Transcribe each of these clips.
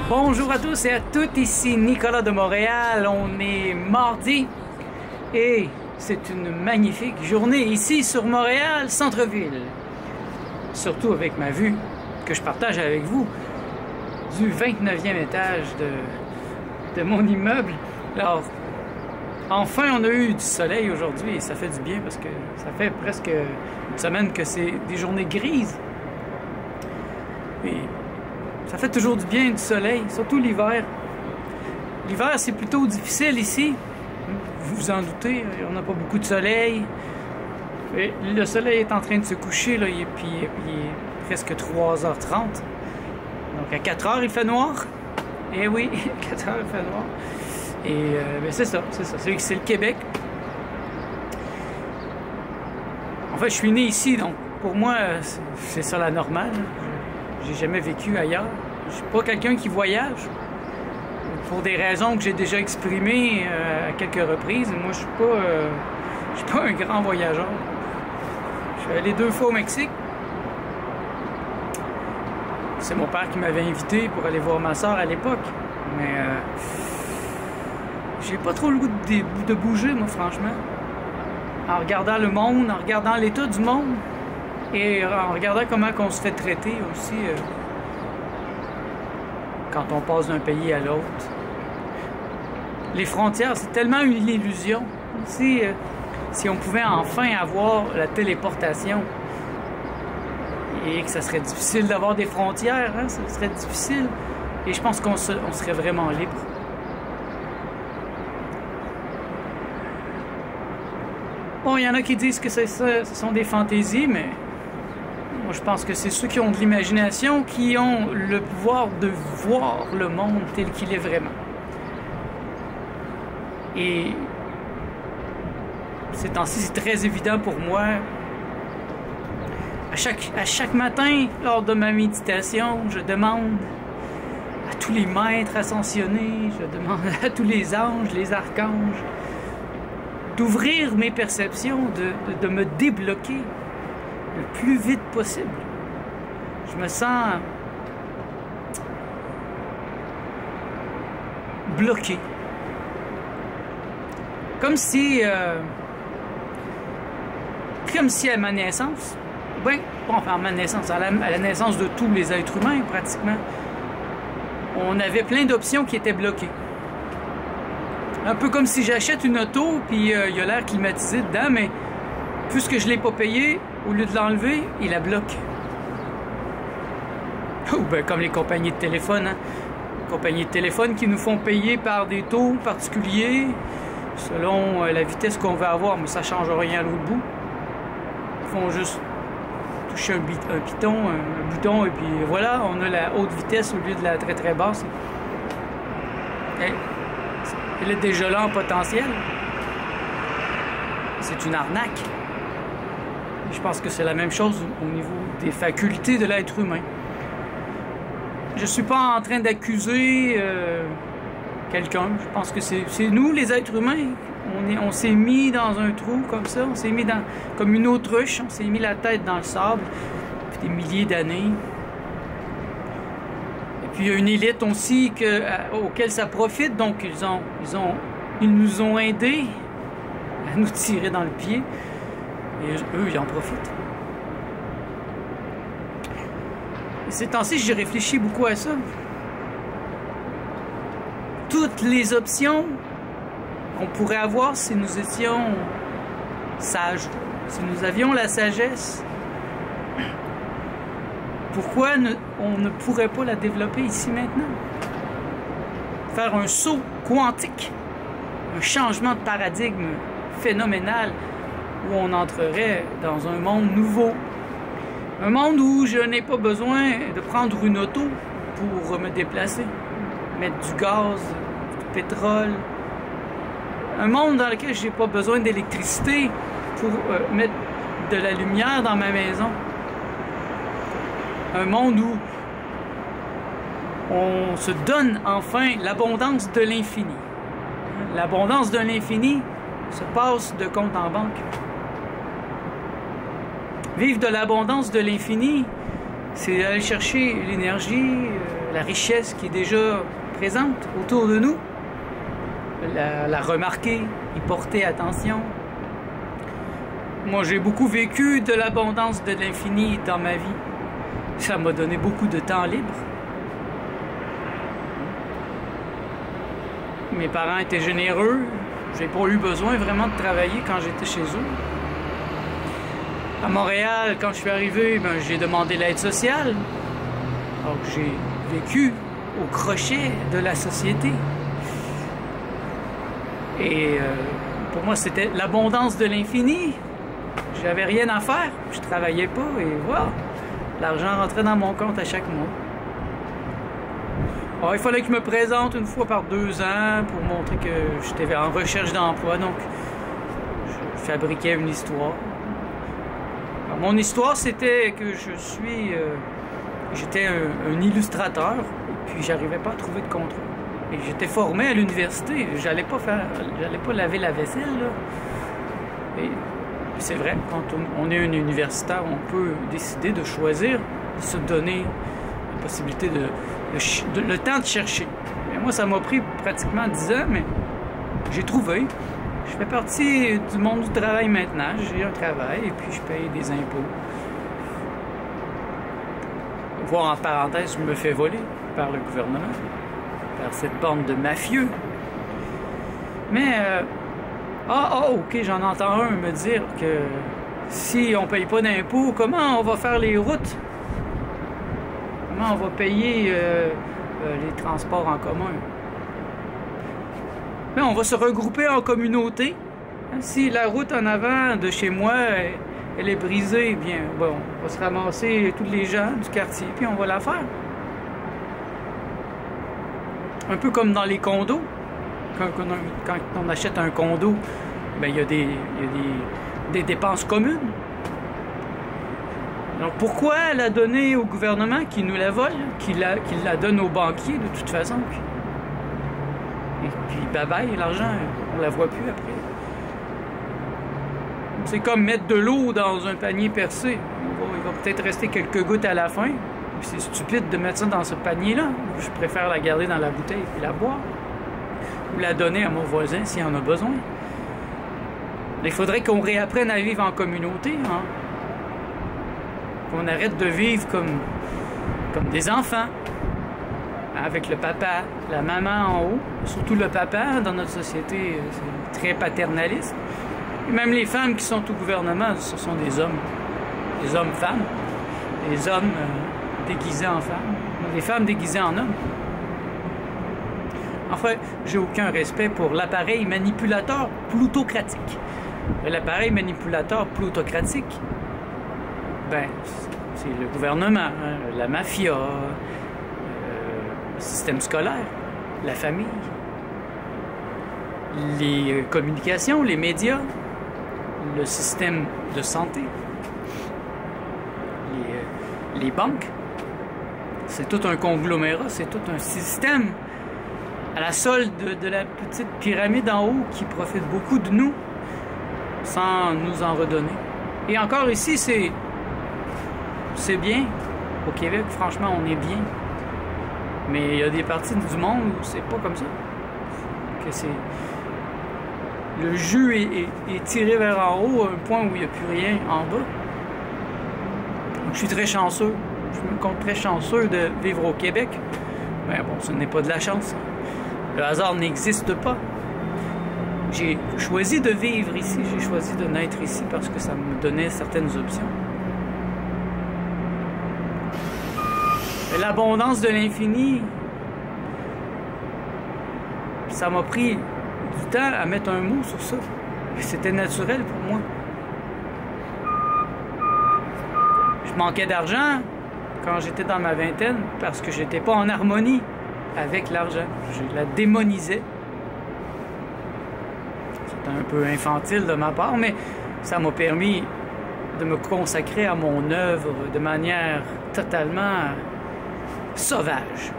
Bonjour à tous et à toutes, ici Nicolas de Montréal. On est mardi et c'est une magnifique journée ici sur Montréal, centre-ville. Surtout avec ma vue que je partage avec vous du 29e étage de mon immeuble. Alors, enfin on a eu du soleil aujourd'hui et ça fait du bien parce que ça fait presque une semaine que c'est des journées grises. Et ça fait toujours du bien du soleil, surtout l'hiver. L'hiver, c'est plutôt difficile ici. Vous vous en doutez, on n'a pas beaucoup de soleil. Et le soleil est en train de se coucher, là, il est presque 3h30. Donc à 4h, il fait noir. Eh oui, 4h, il fait noir. Et ben c'est ça. C'est le Québec. En fait, je suis né ici, donc pour moi, c'est ça la normale. J'ai jamais vécu ailleurs. Je suis pas quelqu'un qui voyage. Pour des raisons que j'ai déjà exprimées à quelques reprises. Moi, je suis pas un grand voyageur. Je suis allé 2 fois au Mexique. C'est mon père qui m'avait invité pour aller voir ma soeur à l'époque. Mais j'ai pas trop le goût de bouger, moi, franchement. En regardant le monde, en regardant l'état du monde. Et en regardant comment on se fait traiter aussi quand on passe d'un pays à l'autre. Les frontières, c'est tellement une illusion. Si on pouvait enfin avoir la téléportation et que ça serait difficile d'avoir des frontières, hein, ça serait difficile. Et je pense qu'on serait vraiment libre. Bon, il y en a qui disent que ce sont des fantaisies, mais moi, je pense que c'est ceux qui ont de l'imagination qui ont le pouvoir de voir le monde tel qu'il est vraiment. Et ces temps-ci, c'est très évident pour moi. À chaque matin, lors de ma méditation, je demande à tous les maîtres ascensionnés, je demande à tous les anges, les archanges, d'ouvrir mes perceptions, de me débloquer le plus vite possible. Je me sens bloqué. Comme si à ma naissance, enfin à ma naissance, à la naissance de tous les êtres humains pratiquement, on avait plein d'options qui étaient bloquées. Un peu comme si j'achète une auto, puis il y a l'air climatisé dedans, mais puisque je ne l'ai pas payé, au lieu de l'enlever, il la bloque. Ou bien comme les compagnies de téléphone, hein? Les compagnies de téléphone qui nous font payer par des taux particuliers, selon la vitesse qu'on veut avoir, mais ça ne change rien à l'autre bout. Ils font juste toucher un bouton, et puis voilà, on a la haute vitesse au lieu de la très très basse. Elle est déjà là en potentiel. C'est une arnaque. Je pense que c'est la même chose au niveau des facultés de l'être humain. Je ne suis pas en train d'accuser quelqu'un. Je pense que c'est nous, les êtres humains. On s'est mis dans un trou comme ça. On s'est mis comme une autruche. On s'est mis la tête dans le sable depuis des milliers d'années. Et puis il y a une élite aussi auquel ça profite. Donc ils nous ont aidés à nous tirer dans le pied. Et eux, ils en profitent. Et ces temps-ci, j'ai réfléchi beaucoup à ça. Toutes les options qu'on pourrait avoir si nous étions sages, si nous avions la sagesse, pourquoi on ne pourrait pas la développer ici maintenant? Faire un saut quantique, un changement de paradigme phénoménal, où on entrerait dans un monde nouveau. Un monde où je n'ai pas besoin de prendre une auto pour me déplacer, mettre du gaz, du pétrole. Un monde dans lequel je n'ai pas besoin d'électricité pour mettre de la lumière dans ma maison. Un monde où on se donne enfin l'abondance de l'infini. L'abondance de l'infini se passe de compte en banque. Vivre de l'abondance de l'infini, c'est aller chercher l'énergie, la richesse qui est déjà présente autour de nous, la remarquer, y porter attention. Moi, j'ai beaucoup vécu de l'abondance de l'infini dans ma vie. Ça m'a donné beaucoup de temps libre. Mes parents étaient généreux. J'ai pas eu besoin vraiment de travailler quand j'étais chez eux. À Montréal, quand je suis arrivé, ben, j'ai demandé l'aide sociale. Donc, j'ai vécu au crochet de la société. Et pour moi, c'était l'abondance de l'infini. J'avais rien à faire, je travaillais pas et voilà. L'argent rentrait dans mon compte à chaque mois. Alors, il fallait que je me présente une fois par 2 ans pour montrer que j'étais en recherche d'emploi. Donc, je fabriquais une histoire. Alors, mon histoire, c'était que j'étais un illustrateur et puis j'arrivais pas à trouver de contrat. Et j'étais formé à l'université. J'allais pas laver la vaisselle, là. Et c'est vrai, quand on est un universitaire, on peut décider de choisir, de se donner la possibilité le temps de chercher. Et moi, ça m'a pris pratiquement 10 ans, mais j'ai trouvé. Je fais partie du monde du travail maintenant. J'ai un travail et puis je paye des impôts. Voir en parenthèse, je me fais voler par le gouvernement, par cette bande de mafieux. Mais ok, j'en entends un me dire que si on ne paye pas d'impôts, comment on va faire les routes? Comment on va payer les transports en commun? Mais on va se regrouper en communauté. Si la route en avant de chez moi, elle est brisée, eh bien, bon, on va se ramasser tous les gens du quartier, puis on va la faire. Un peu comme dans les condos. Quand on achète un condo, ben, il y a des dépenses communes. Alors pourquoi la donner au gouvernement qui nous la vole, qui la donne aux banquiers de toute façon? Et puis bye-bye, l'argent, on la voit plus après. C'est comme mettre de l'eau dans un panier percé. Il va peut-être rester quelques gouttes à la fin. C'est stupide de mettre ça dans ce panier-là. Je préfère la garder dans la bouteille et la boire. Ou la donner à mon voisin s'il en a besoin. Il faudrait qu'on réapprenne à vivre en communauté. Hein? Qu'on arrête de vivre comme des enfants. Avec le papa, la maman en haut. Surtout le papa, dans notre société, c'est très paternaliste. Et même les femmes qui sont au gouvernement, ce sont des hommes. Des hommes-femmes. Des hommes déguisés en femmes. Des femmes déguisées en hommes. Enfin, j'ai aucun respect pour l'appareil manipulateur plutocratique. L'appareil manipulateur plutocratique, ben, c'est le gouvernement, hein, la mafia, le système scolaire, la famille, les communications, les médias, le système de santé, les banques. C'est tout un conglomérat, c'est tout un système à la solde de la petite pyramide en haut qui profite beaucoup de nous sans nous en redonner. Et encore ici, c'est bien. Au Québec, franchement, on est bien. Mais il y a des parties du monde où c'est pas comme ça. Que le jus est tiré vers en haut à un point où il n'y a plus rien en bas. Donc, je suis très chanceux. Je me compte très chanceux de vivre au Québec. Mais bon, ce n'est pas de la chance. Le hasard n'existe pas. J'ai choisi de vivre ici, j'ai choisi de naître ici parce que ça me donnait certaines options. L'abondance de l'infini, ça m'a pris du temps à mettre un mot sur ça. C'était naturel pour moi. Je manquais d'argent quand j'étais dans ma vingtaine parce que j'étais pas en harmonie avec l'argent. Je la démonisais. C'était un peu infantile de ma part, mais ça m'a permis de me consacrer à mon œuvre de manière totalement sauvage.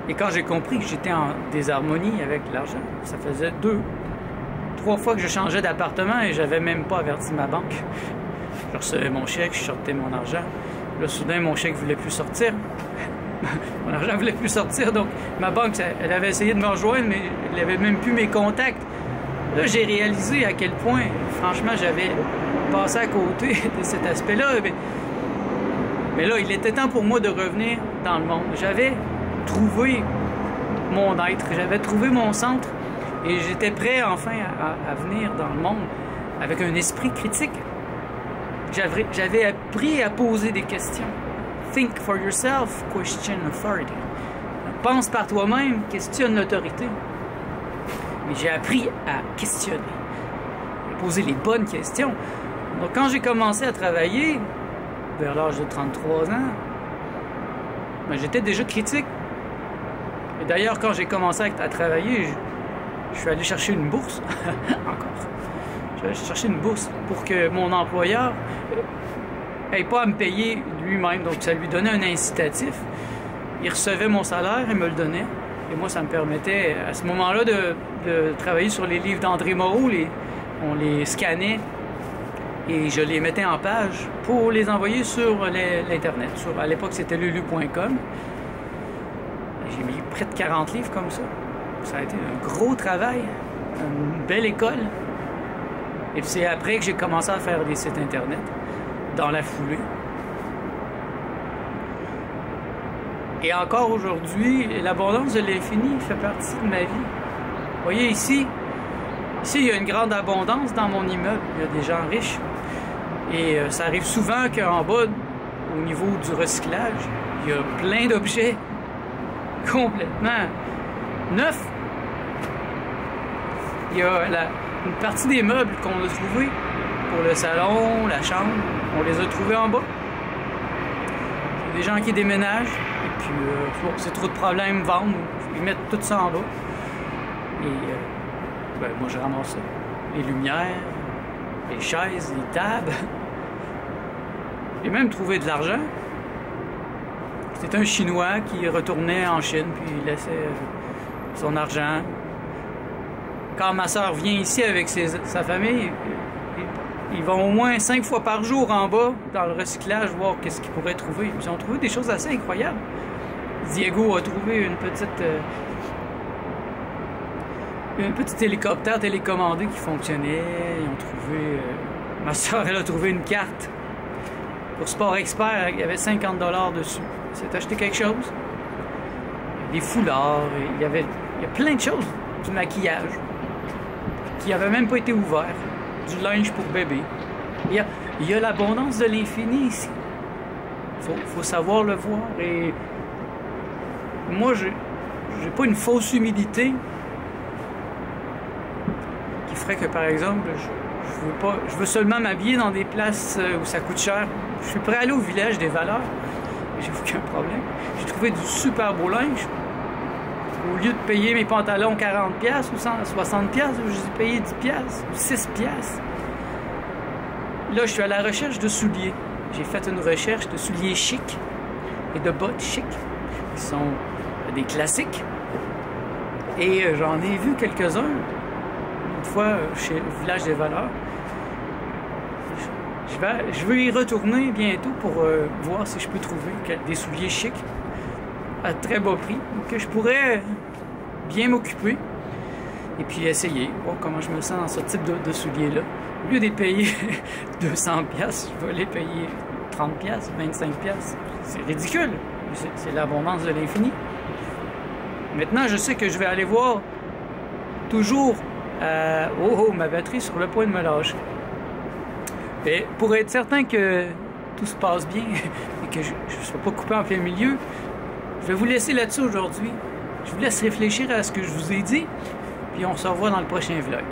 Et quand j'ai compris que j'étais en désharmonie avec l'argent, ça faisait 2, 3 fois que je changeais d'appartement et j'avais même pas averti ma banque. Je recevais mon chèque, je sortais mon argent. Là, soudain, mon chèque ne voulait plus sortir. Mon argent ne voulait plus sortir, donc ma banque, elle avait essayé de me rejoindre, mais elle n'avait même plus mes contacts. Là, j'ai réalisé à quel point, franchement, j'avais passé à côté de cet aspect-là. Mais là, il était temps pour moi de revenir dans le monde. J'avais trouvé mon être, j'avais trouvé mon centre, et j'étais prêt enfin à venir dans le monde avec un esprit critique. J'avais appris à poser des questions. Think for yourself, question authority. Pense par toi-même, questionne l'autorité. Mais j'ai appris à questionner, à poser les bonnes questions. Donc quand j'ai commencé à travailler, vers l'âge de 33 ans, ben, j'étais déjà critique. Et d'ailleurs, quand j'ai commencé à travailler, je suis allé chercher une bourse. Encore. Je suis allé chercher une bourse pour que mon employeur n'ait pas à me payer lui-même. Donc, ça lui donnait un incitatif. Il recevait mon salaire, il me le donnait. Et moi, ça me permettait, à ce moment-là, de travailler sur les livres d'André Moreau. On les scannait et je les mettais en page pour les envoyer sur l'Internet. À l'époque, c'était lulu.com. J'ai mis près de 40 livres comme ça. Ça a été un gros travail, une belle école. Et c'est après que j'ai commencé à faire des sites Internet, dans la foulée. Et encore aujourd'hui, l'abondance de l'infini fait partie de ma vie. Vous voyez ici, il y a une grande abondance dans mon immeuble. Il y a des gens riches. Et ça arrive souvent qu'en bas, au niveau du recyclage, il y a plein d'objets complètement neufs. Il y a une partie des meubles qu'on a trouvés pour le salon, la chambre, on les a trouvés en bas. Il y a des gens qui déménagent, et puis c'est trop de problèmes, vendent, ils mettent tout ça en bas. Et ben, moi je ramasse ça. Les lumières, les chaises, les tables. J'ai même trouvé de l'argent. C'était un Chinois qui retournait en Chine, puis il laissait son argent. Quand ma soeur vient ici avec sa famille, ils vont au moins 5 fois par jour en bas dans le recyclage voir qu'est-ce qu'ils pourraient trouver. Ils ont trouvé des choses assez incroyables. Diego a trouvé un petit hélicoptère télécommandé qui fonctionnait. Ils ont trouvé... ma soeur, elle a trouvé une carte pour Sport Expert. Il y avait 50 $ dessus. Elle s'est acheté quelque chose. Des foulards. Il y a plein de choses. Du maquillage qui n'avait même pas été ouvert. Du linge pour bébé. Il y a l'abondance de l'infini ici. Faut savoir le voir. Et moi, je n'ai pas une fausse humilité qui ferait que, par exemple, je veux seulement m'habiller dans des places où ça coûte cher. Je suis prêt à aller au village des valeurs. J'ai aucun problème. J'ai trouvé du super beau linge. Au lieu de payer mes pantalons 40$ ou 60$, j'ai payé 10$ ou 6$. Là, je suis à la recherche de souliers. J'ai fait une recherche de souliers chics et de bottes chics, qui sont des classiques. Et j'en ai vu quelques-uns, une fois chez le village des valeurs. Je vais y retourner bientôt pour voir si je peux trouver des souliers chics à très bas prix, que je pourrais bien m'occuper et puis essayer, voir comment je me sens dans ce type de souliers-là. Au lieu de les payer 200$, je vais les payer 30$, 25$. C'est ridicule. C'est l'abondance de l'infini. Maintenant, je sais que je vais aller voir toujours... ma batterie sur le point de me lâcher. Et pour être certain que tout se passe bien et que je ne sois pas coupé en plein milieu, je vais vous laisser là-dessus aujourd'hui. Je vous laisse réfléchir à ce que je vous ai dit, puis on se revoit dans le prochain vlog.